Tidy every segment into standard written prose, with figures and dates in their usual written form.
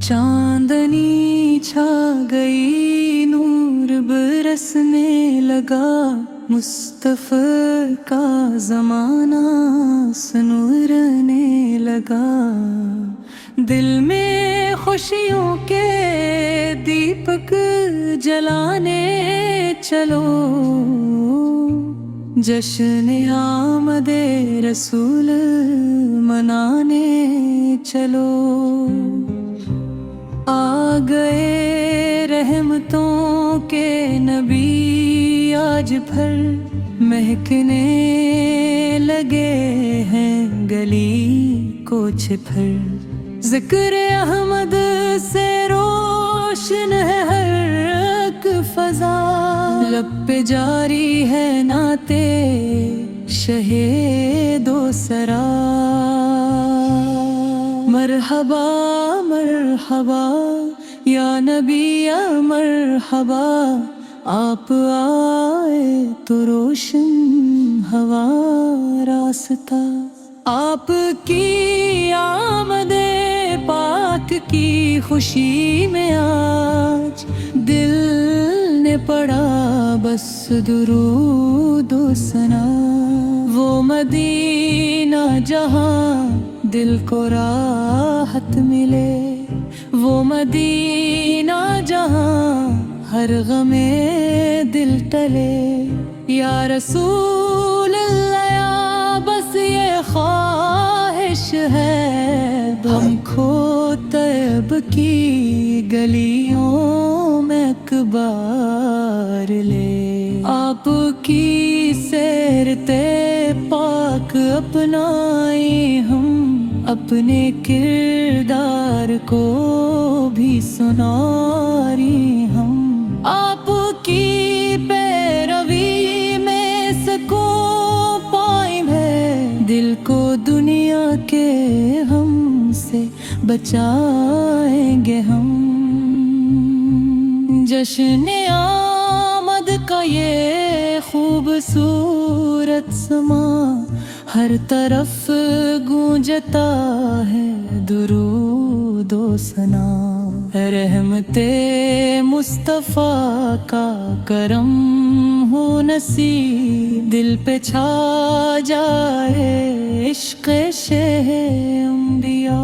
चांदनी छा गई, नूर बरसने लगा, मुस्तफ़ा का ज़माना सनूरने लगा। दिल में खुशियों के दीपक जलाने चलो, जश्न आमदे रसूल मनाने चलो। आ गए रहमतों के नबी, आज भर महकने लगे हैं गली कोच भर। जिक्र अहमद से रोशन है हर एक फजा, लब पे जारी है नाते शहीदो सरा। मरहबा मरहबा या नबी या मरहबा, आप आए तो रोशन हवा रास्ता। आपकी आमदे पाक की खुशी में आज दिल ने पढ़ा बस दुरूद व सना। वो मदीना जहां दिल को राहत मिले, वो मदीना जहां हर गमे दिल टले। या रसूल अल्लाह या बस ये ख्वाहिश है, हमको तैब की गलियों में एक बार ले। आपकी सैरते पाक अपनाए हम, अपने किरदार को भी सुनारी हम। आपकी पैरवी में सुकून पाए है, दिल को दुनिया के हमसे बचाएंगे हम। जश्न आमद का ये खूबसूरत समा, हर तरफ गूंजता है दुरूद व सना। रहमते मुस्तफ़ा का करम हो नसीब, दिल पे छा जाए इश्क़ शेह अंबिया।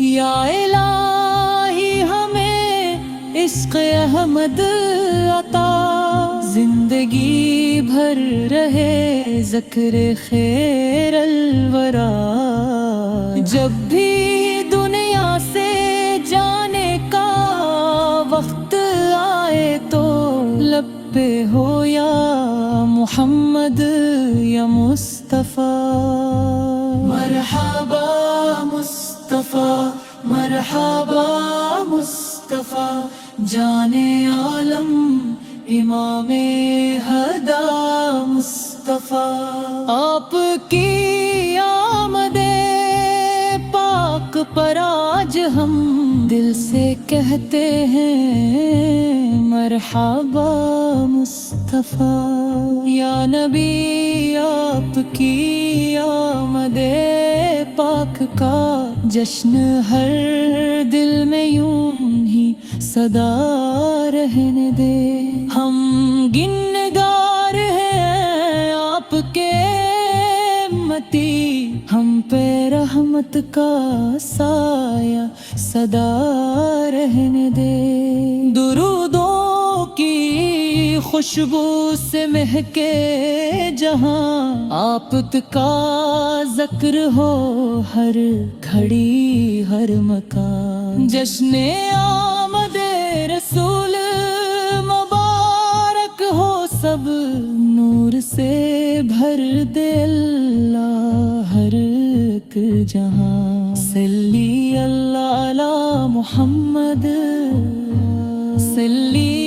या इलाही हमें इश्क़ अहमद अता, जिंदगी भर रहे ज़िक्र खैर अलवरा। जब भी दुनिया से जाने का वक्त आए तो लब पे हो या मुहम्मद या मुस्तफ़ा। मरहबा मुस्तफ़ा मरहबा मुस्तफ़ा, जाने आलम इमामे हदा मुस्तफ़ा। आपकी आमदे पाक पर आज हम दिल से कहते हैं मरहबा मुस्तफ़ा। या नबी आपकी आमदे पाक का जश्न हर दिल में यूं ही सदा रहने दे। हम गिनगार हैं आपके मती, हम पे रहमत का साया सदा रहने दे। दुरूदों की खुशबू से महके जहां, आपका ज़िक्र हो हर घड़ी हर मकान। जश्न आमदे रसूल मुबारक हो सब, नूर से भर दे अल्लाह हर एक जहां। सल्ली अल्लाह अला मुहम्मद, सल्ली